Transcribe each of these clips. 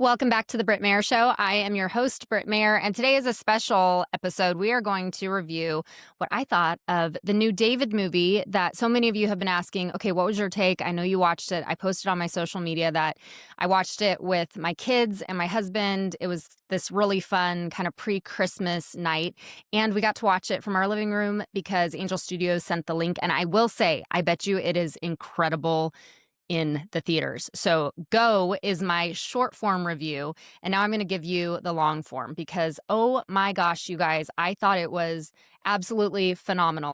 Welcome back to the Britt Mayer Show. I am your host, Britt Mayer, and today is a special episode. We are going to review what I thought of the new David movie that so many of you have been asking, okay, what was your take? I know you watched it. I posted on my social media that I watched it with my kids and my husband. It was this really fun kind of pre-Christmas night, and we got to watch it from our living room because Angel Studios sent the link, and I will say, I bet you it is incredible in the theaters. So Go is my short form review. And now I'm going to give you the long form because, oh my gosh, you guys, I thought it was absolutely phenomenal.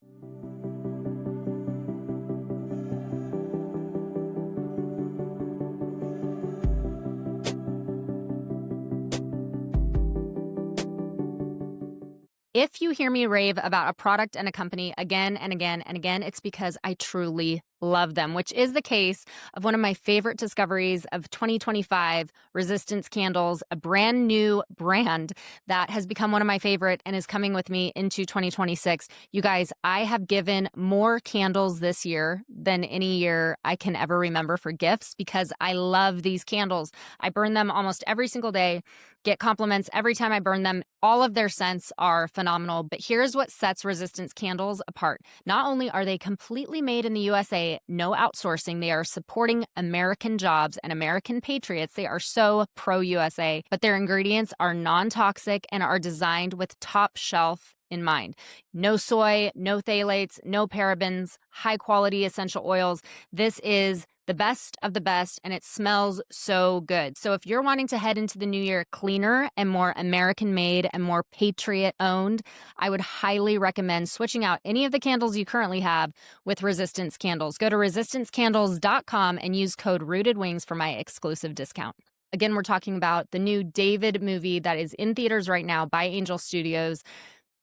If you hear me rave about a product and a company again and again and again, it's because I truly love them, which is the case of one of my favorite discoveries of 2025, Resistance Candles, a brand new brand that has become one of my favorite and is coming with me into 2026. You guys, I have given more candles this year than any year I can ever remember for gifts because I love these candles. I burn them almost every single day, get compliments every time I burn them. All of their scents are phenomenal, but here's what sets Resistance Candles apart. Not only are they completely made in the USA, no outsourcing, they are supporting American jobs and American patriots. They are so pro-USA, but their ingredients are non-toxic and are designed with top shelf in mind. No soy, no phthalates, no parabens, high quality essential oils. This is the best of the best, and it smells so good. So if you're wanting to head into the new year cleaner and more American made and more patriot owned, I would highly recommend switching out any of the candles you currently have with Resistance Candles. Go to resistancecandles.com and use code RootedWings for my exclusive discount. Again, we're talking about the new David movie that is in theaters right now by Angel Studios.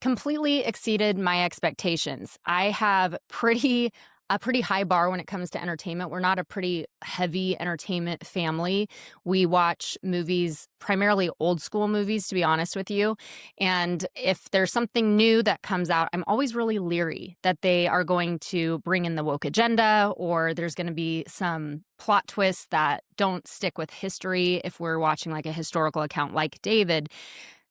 Completely exceeded my expectations. I have a pretty high bar when it comes to entertainment. We're not a pretty heavy entertainment family. We watch movies, primarily old school movies, to be honest with you. And if there's something new that comes out, I'm always really leery that they are going to bring in the woke agenda or there's going to be some plot twists that don't stick with history if we're watching like a historical account like David.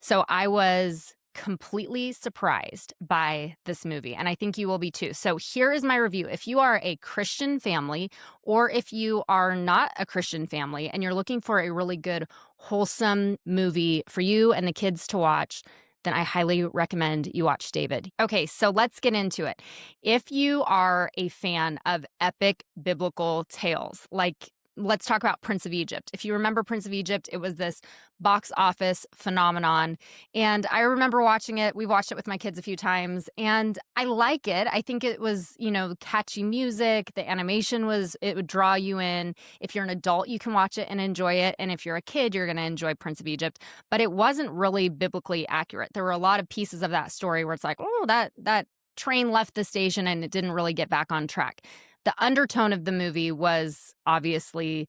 So I was completely surprised by this movie, and I think you will be too. So here is my review. If you are a Christian family, or if you are not a Christian family and you're looking for a really good, wholesome movie for you and the kids to watch, then I highly recommend you watch David. Okay, so let's get into it. If you are a fan of epic biblical tales, like let's talk about Prince of Egypt. If you remember Prince of Egypt, it was this box office phenomenon. And I remember watching it. We watched it with my kids a few times, and I like it. I think it was, catchy music. The animation it would draw you in. If you're an adult, you can watch it and enjoy it. And if you're a kid, you're going to enjoy Prince of Egypt. But it wasn't really biblically accurate. There were a lot of pieces of that story where it's like, oh, that train left the station and it didn't really get back on track. The undertone of the movie was obviously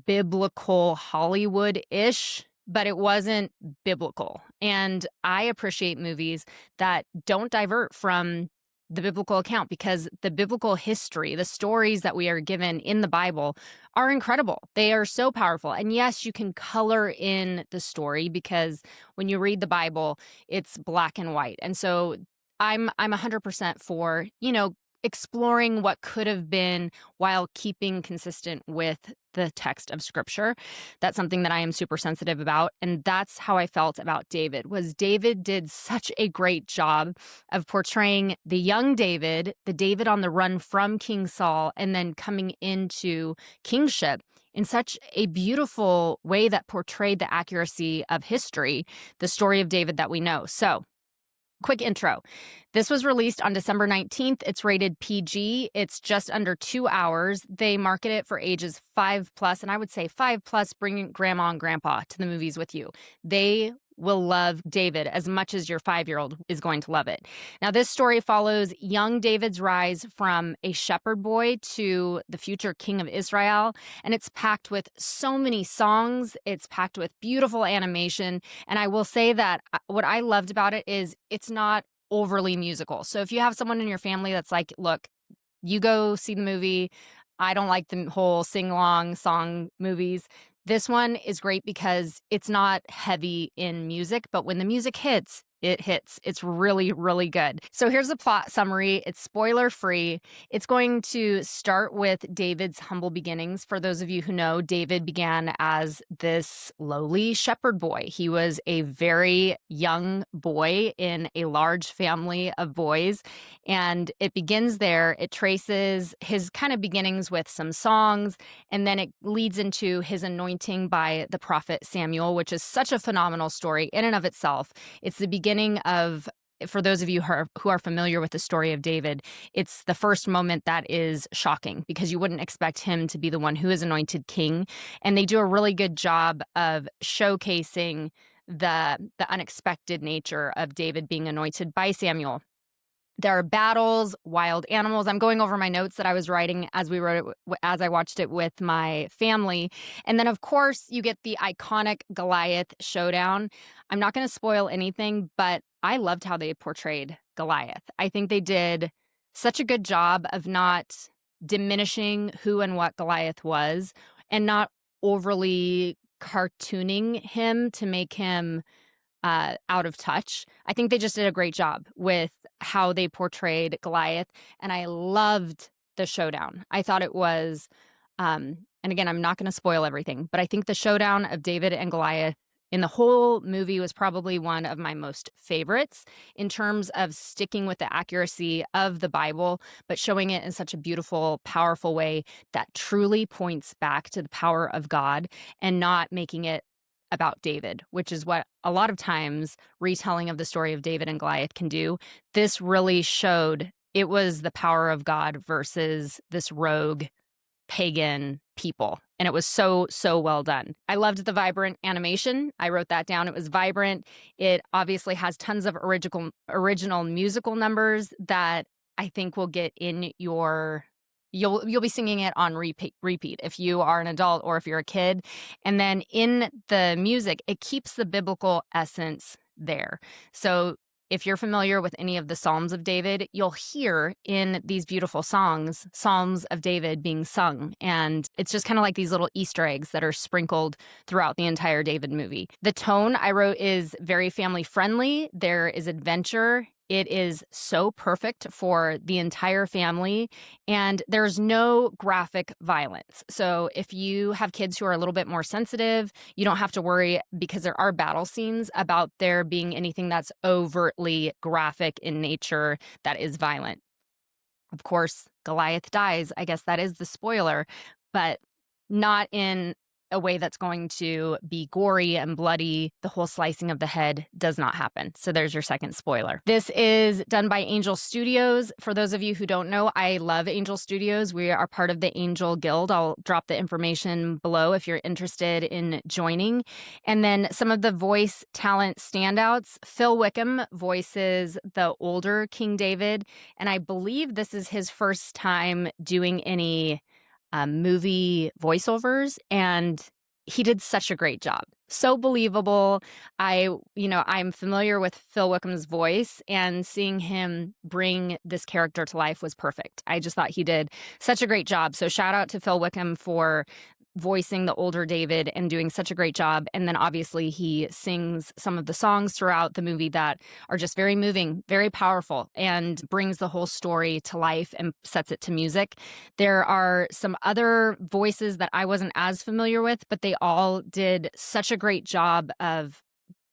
biblical Hollywood-ish, but it wasn't biblical. And I appreciate movies that don't divert from the biblical account because the biblical history, the stories that we are given in the Bible are incredible. They are so powerful. And yes, you can color in the story because when you read the Bible, it's black and white. And so I'm 100% for, exploring what could have been while keeping consistent with the text of scripture. That's something that I am super sensitive about. And that's how I felt about David. David did such a great job of portraying the young David, the David on the run from King Saul, and then coming into kingship in such a beautiful way that portrayed the accuracy of history, the story of David that we know. So, quick intro. This was released on December 19th. It's rated PG. It's just under 2 hours. They market it for ages 5+, and I would say 5+, bring grandma and grandpa to the movies with you. They will love David as much as your 5-year-old is going to love it. Now, this story follows young David's rise from a shepherd boy to the future king of Israel, and it's packed with so many songs. It's packed with beautiful animation, and I will say that what I loved about it is it's not overly musical. So if you have someone in your family that's like, look, you go see the movie, I don't like the whole sing-along song movies, This one is great because it's not heavy in music, but when the music hits, it hits. It's really, really good. So here's the plot summary. It's spoiler free. It's going to start with David's humble beginnings. For those of you who know, David began as this lowly shepherd boy. He was a very young boy in a large family of boys. And it begins there. It traces his kind of beginnings with some songs, and then it leads into his anointing by the prophet Samuel, which is such a phenomenal story in and of itself. It's the beginning of, for those of you who are familiar with the story of David, it's the first moment that is shocking because you wouldn't expect him to be the one who is anointed king. And they do a really good job of showcasing the unexpected nature of David being anointed by Samuel. There are battles, wild animals. I'm going over my notes that I was writing as we wrote it, as I watched it with my family. And then, of course, you get the iconic Goliath showdown. I'm not going to spoil anything, but I loved how they portrayed Goliath. I think they did such a good job of not diminishing who and what Goliath was and not overly cartooning him to make him out of touch. I think they just did a great job with how they portrayed Goliath, and I loved the showdown. I thought it was, and again, I'm not going to spoil everything, but I think the showdown of David and Goliath in the whole movie was probably one of my most favorites in terms of sticking with the accuracy of the Bible, but showing it in such a beautiful, powerful way that truly points back to the power of God and not making it about David, which is what a lot of times retelling of the story of David and Goliath can do. This really showed it was the power of God versus this rogue pagan people. And it was so, so well done. I loved the vibrant animation. I wrote that down. It was vibrant. It obviously has tons of original musical numbers that I think will get in your you'll be singing it on repeat if you are an adult or if you're a kid. And then in the music, it keeps the biblical essence there. So if you're familiar with any of the Psalms of David, you'll hear in these beautiful songs, Psalms of David being sung. And it's just kind of like these little Easter eggs that are sprinkled throughout the entire David movie. The tone I wrote is very family friendly. There is adventure. It is so perfect for the entire family, and there's no graphic violence. So if you have kids who are a little bit more sensitive, you don't have to worry because there are battle scenes about there being anything that's overtly graphic in nature that is violent. Of course, Goliath dies. I guess that is the spoiler, but not in a way that's going to be gory and bloody. The whole slicing of the head does not happen. So there's your second spoiler. This is done by Angel Studios. For those of you who don't know, I love Angel Studios. We are part of the Angel Guild. I'll drop the information below if you're interested in joining. And then some of the voice talent standouts. Phil Wickham voices the older King David, and I believe this is his first time doing any movie voiceovers, and he did such a great job. So believable. I'm familiar with Phil Wickham's voice, and seeing him bring this character to life was perfect. I just thought he did such a great job. So shout out to Phil Wickham for voicing the older David and doing such a great job. And then obviously he sings some of the songs throughout the movie that are just very moving, very powerful, and brings the whole story to life and sets it to music. There are some other voices that I wasn't as familiar with, but they all did such a great job of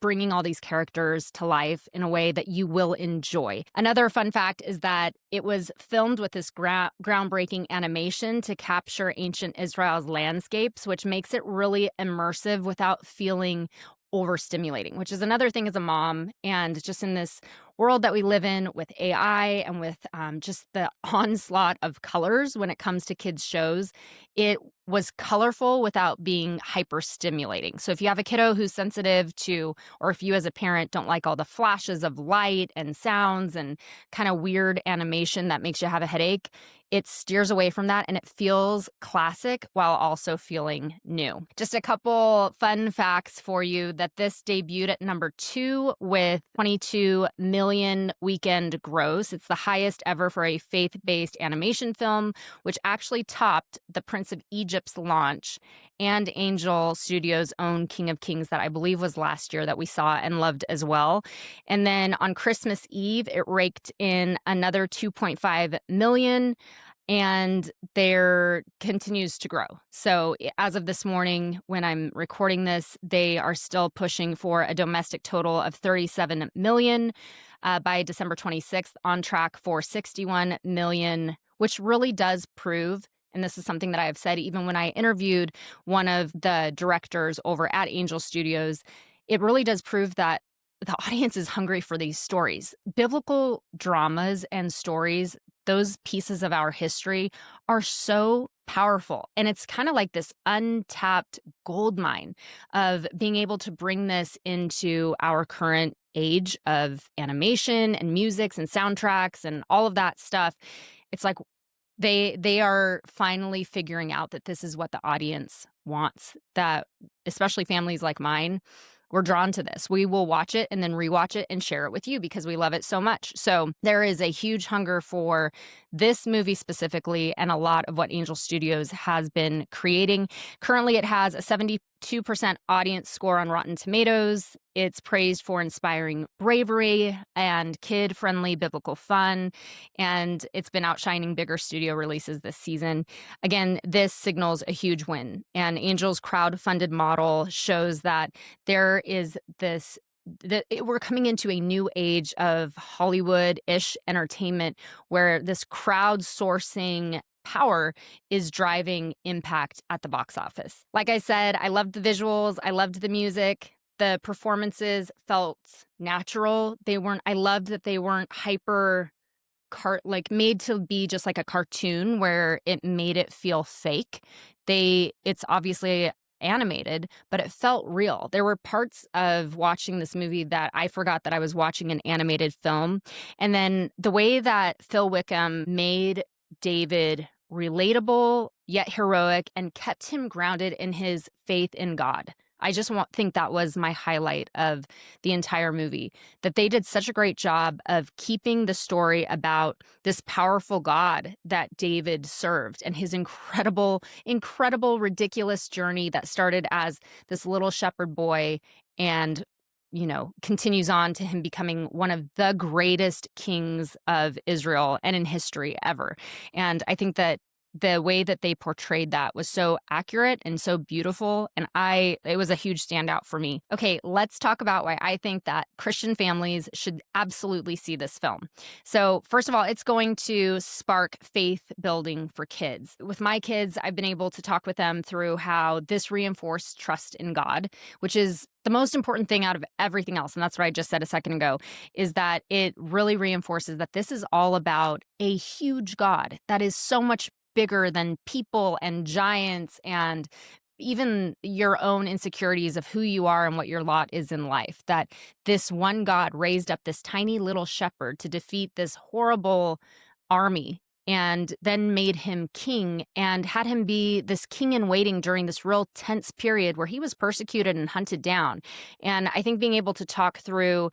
bringing all these characters to life in a way that you will enjoy. Another fun fact is that it was filmed with this groundbreaking animation to capture ancient Israel's landscapes, which makes it really immersive without feeling overstimulating, which is another thing as a mom. And just in this world that we live in with AI and with just the onslaught of colors when it comes to kids' shows, it was colorful without being hyper stimulating. So if you have a kiddo who's sensitive to, or if you as a parent don't like all the flashes of light and sounds and kind of weird animation that makes you have a headache, it steers away from that and it feels classic while also feeling new. Just a couple fun facts for you that this debuted at number 2 with 22 million weekend gross. It's the highest ever for a faith-based animation film, which actually topped The Prince of Egypt's launch and Angel Studios' own King of Kings that I believe was last year that we saw and loved as well. And then on Christmas Eve, it raked in another 2.5 million and there continues to grow. So as of this morning, when I'm recording this, they are still pushing for a domestic total of 37 million by December 26th, on track for 61 million, which really does prove. And this is something that I have said even when I interviewed one of the directors over at Angel Studios. It really does prove that the audience is hungry for these stories. Biblical dramas and stories, those pieces of our history are so powerful. And it's kind of like this untapped gold mine of being able to bring this into our current age of animation and musics and soundtracks and all of that stuff. It's like they are finally figuring out that this is what the audience wants, that especially families like mine, we're drawn to this. We will watch it and then rewatch it and share it with you because we love it so much. So there is a huge hunger for this movie specifically and a lot of what Angel Studios has been creating. Currently, it has a 72% audience score on Rotten Tomatoes. It's praised for inspiring bravery and kid-friendly biblical fun, and it's been outshining bigger studio releases this season. Again, this signals a huge win, and Angel's crowd-funded model shows that there is this we're coming into a new age of Hollywood-ish entertainment where this crowdsourcing power is driving impact at the box office. Like I said, I loved the visuals, I loved the music. The performances felt natural. I loved that they weren't hyper made to be just like a cartoon where it made it feel fake. It's obviously animated, but it felt real. There were parts of watching this movie that I forgot that I was watching an animated film. And then the way that Phil Wickham made David relatable yet heroic and kept him grounded in his faith in God. I just think that was my highlight of the entire movie, that they did such a great job of keeping the story about this powerful God that David served and his incredible, ridiculous journey that started as this little shepherd boy and continues on to him becoming one of the greatest kings of Israel and in history ever. And I think that the way that they portrayed that was so accurate and so beautiful, and it was a huge standout for me. Okay, let's talk about why I think that Christian families should absolutely see this film. So, first of all, it's going to spark faith building for kids. With my kids, I've been able to talk with them through how this reinforced trust in God, which is the most important thing out of everything else, and that's what I just said a second ago, is that it really reinforces that this is all about a huge God that is so much bigger than people and giants and even your own insecurities of who you are and what your lot is in life. That this one God raised up this tiny little shepherd to defeat this horrible army and then made him king and had him be this king in waiting during this real tense period where he was persecuted and hunted down. And I think being able to talk through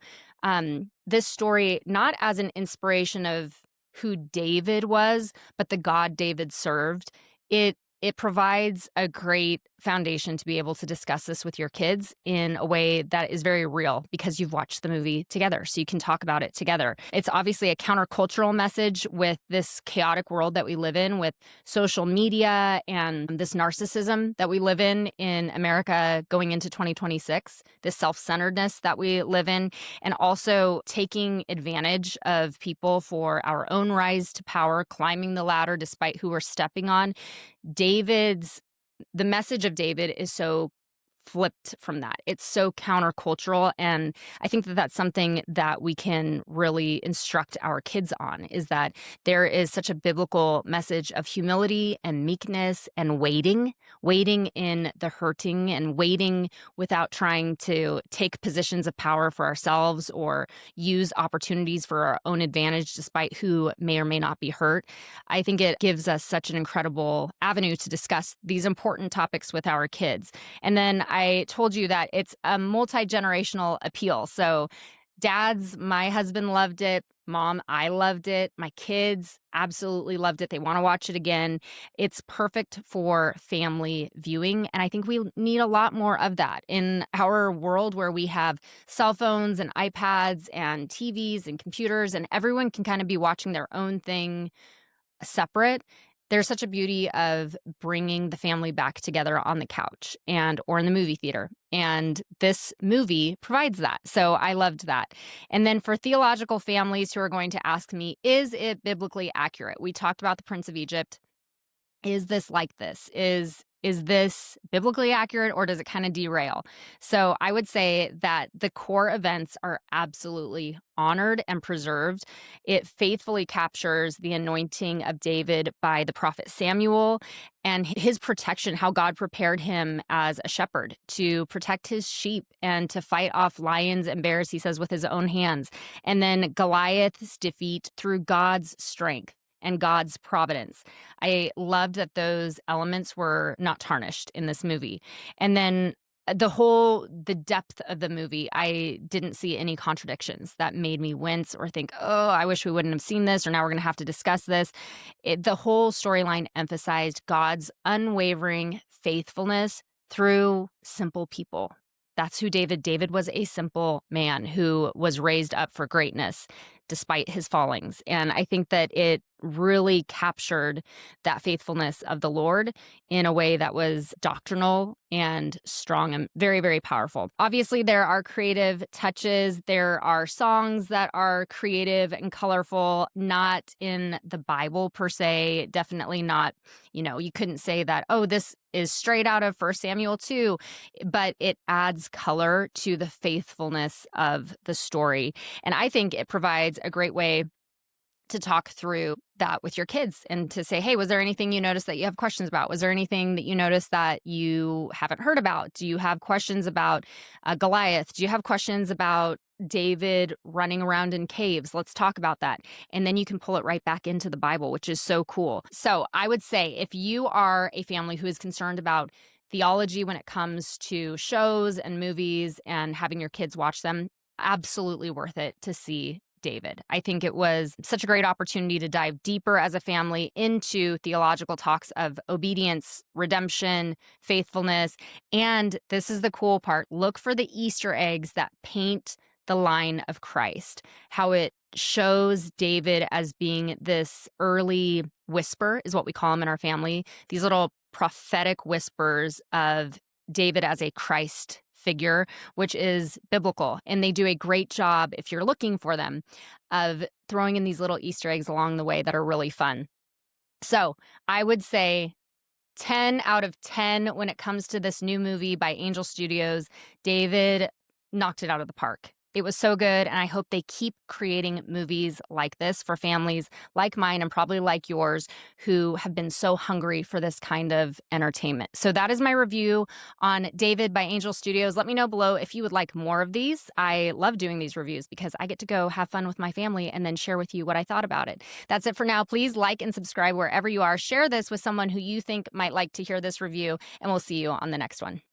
this story, not as an inspiration of who David was, but the God David served, it provides a great foundation to be able to discuss this with your kids in a way that is very real because you've watched the movie together, so you can talk about it together. It's obviously a countercultural message with this chaotic world that we live in with social media and this narcissism that we live in America going into 2026, this self-centeredness that we live in, and also taking advantage of people for our own rise to power, climbing the ladder despite who we're stepping on. The message of David is so flipped from that. It's so countercultural, and I think that that's something that we can really instruct our kids on, is that there is such a biblical message of humility and meekness and waiting in the hurting, and waiting without trying to take positions of power for ourselves or use opportunities for our own advantage despite who may or may not be hurt. I think it gives us such an incredible avenue to discuss these important topics with our kids. And then I told you that it's a multi-generational appeal. So dads, my husband loved it. Mom, I loved it. My kids absolutely loved it. They want to watch it again. It's perfect for family viewing. And I think we need a lot more of that in our world, where we have cell phones and iPads and TVs and computers, and everyone can kind of be watching their own thing separate. There's such a beauty of bringing the family back together on the couch and or in the movie theater. And this movie provides that. So I loved that. And then for theological families who are going to ask me, is it biblically accurate? We talked about the Prince of Egypt. Is this like this? Is this biblically accurate, or does it kind of derail? So I would say that the core events are absolutely honored and preserved. It faithfully captures the anointing of David by the prophet Samuel and his protection, how God prepared him as a shepherd to protect his sheep and to fight off lions and bears, he says, with his own hands. And then Goliath's defeat through God's strength and God's providence. I loved that those elements were not tarnished in this movie. And then the depth of the movie, I didn't see any contradictions that made me wince or think, oh, I wish we wouldn't have seen this, or now we're going to have to discuss this. The whole storyline emphasized God's unwavering faithfulness through simple people. That's who David was, a simple man who was raised up for greatness despite his fallings. And I think that it really captured that faithfulness of the Lord in a way that was doctrinal and strong and very, very powerful. Obviously, there are creative touches. There are songs that are creative and colorful, not in the Bible per se, definitely not, you couldn't say that, oh, this is straight out of 1 Samuel 2, but it adds color to the faithfulness of the story. And I think it provides a great way to talk through that with your kids and to say, hey, was there anything you noticed that you have questions about? Was there anything that you noticed that you haven't heard about? Do you have questions about Goliath? Do you have questions about David running around in caves? Let's talk about that. And then you can pull it right back into the Bible, which is so cool. So I would say if you are a family who is concerned about theology when it comes to shows and movies and having your kids watch them, absolutely worth it to see David. I think it was such a great opportunity to dive deeper as a family into theological talks of obedience, redemption, faithfulness. And this is the cool part. Look for the Easter eggs that paint the line of Christ, how it shows David as being this early whisper, is what we call him in our family, these little prophetic whispers of David as a Christ figure, which is biblical. And they do a great job, if you're looking for them, of throwing in these little Easter eggs along the way that are really fun. So I would say 10 out of 10 when it comes to this new movie by Angel Studios. David knocked it out of the park. It was so good, and I hope they keep creating movies like this for families like mine and probably like yours who have been so hungry for this kind of entertainment. So that is my review on David by Angel Studios. Let me know below if you would like more of these. I love doing these reviews because I get to go have fun with my family and then share with you what I thought about it. That's it for now. Please like and subscribe wherever you are. Share this with someone who you think might like to hear this review, and we'll see you on the next one.